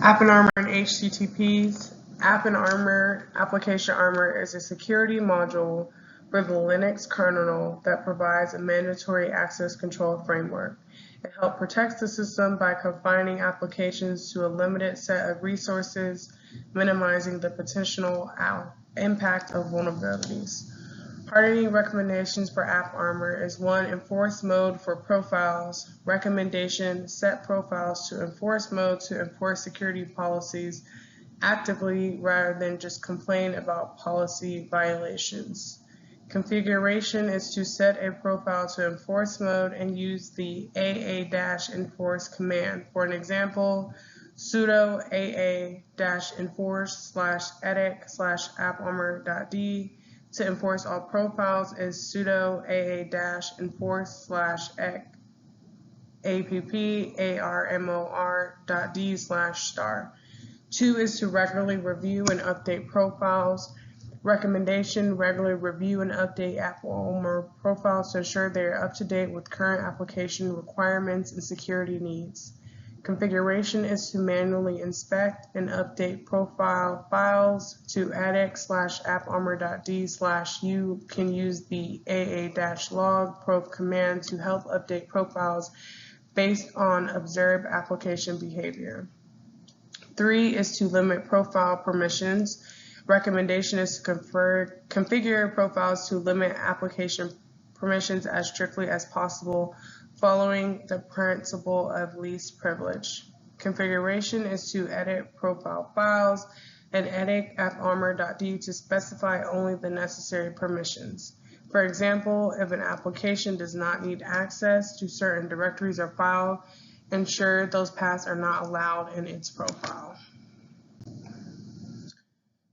AppArmor and HTTPS. AppArmor Application Armor is a security module for the Linux kernel that provides a mandatory access control framework. It helps protect the system by confining applications to a limited set of resources, minimizing the potential impact of vulnerabilities. Hardening recommendations for AppArmor is 1. Enforce mode for profiles. Recommendation: set profiles to enforce mode to enforce security policies actively rather than just complain about policy violations. Configuration is to set a profile to enforce mode and use the AA-enforce command. For an example, sudo AA-enforce/edit/apparmor.d. To enforce all profiles is sudo AA-enforce/apparmor.d/star. 2 is to regularly review and update profiles. Recommendation: regularly review and update AppArmor profiles to ensure they are up to date with current application requirements and security needs. Configuration is to manually inspect and update profile files to edit/apparmor.d/. You can use the AA-log prof command to help update profiles based on observed application behavior. 3 is to limit profile permissions. Recommendation is to configure profiles to limit application permissions as strictly as possible, following the principle of least privilege. Configuration is to edit profile files and edit apparmor.d to specify only the necessary permissions. For example, if an application does not need access to certain directories or files, ensure those paths are not allowed in its profile.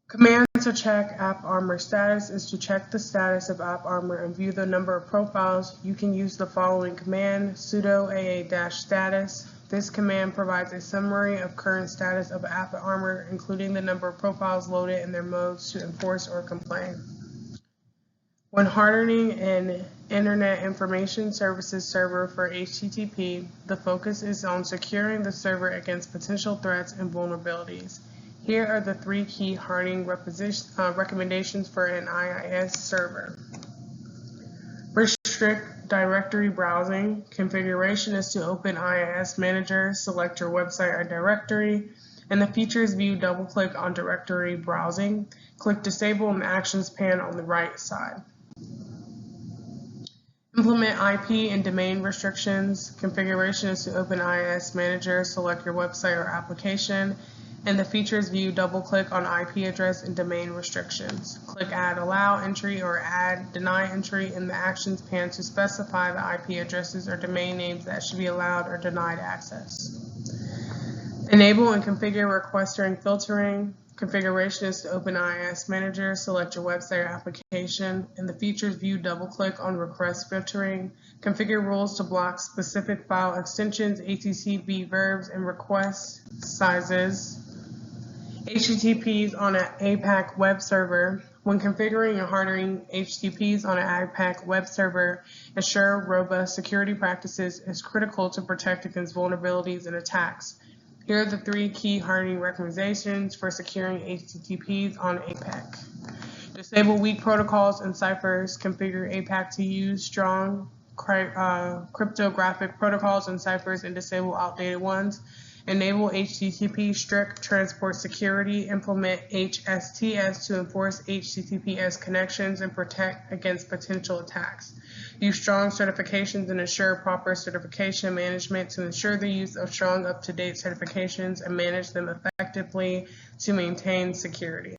Command to check AppArmor status is to check the status of AppArmor and view the number of profiles. You can use the following command: sudo AA-status. This command provides a summary of current status of AppArmor, including the number of profiles loaded and their modes to enforce or complain. When hardening an Internet Information Services server for HTTP, the focus is on securing the server against potential threats and vulnerabilities. Here are the 3 key hardening recommendations for an IIS server. Restrict directory browsing. Configuration is to open IIS Manager, select your website or directory. In the Features view, double-click on Directory Browsing. Click Disable in the Actions pane on the right side. Implement IP and domain restrictions. Configuration is to open IIS Manager, select your website or application. In the Features view, double-click on IP address and domain restrictions. Click Add Allow Entry or Add Deny Entry in the Actions pane to specify the IP addresses or domain names that should be allowed or denied access. Enable and configure request during filtering. Configuration is to open IIS Manager, select your website or application. In the Features view, double-click on Request Filtering. Configure rules to block specific file extensions, HTTP verbs, and request sizes. HTTPs on an APAC web server. When configuring and hardening HTTPs on an APAC web server, ensure robust security practices is critical to protect against vulnerabilities and attacks. Here are the 3 key hardening recommendations for securing HTTPs on APAC. Disable weak protocols and ciphers. Configure APAC to use strong cryptographic protocols and ciphers and disable outdated ones. Enable HTTP strict transport security. Implement HSTS to enforce HTTPS connections and protect against potential attacks. Use strong certifications and ensure proper certification management to ensure the use of strong up-to-date certifications and manage them effectively to maintain security.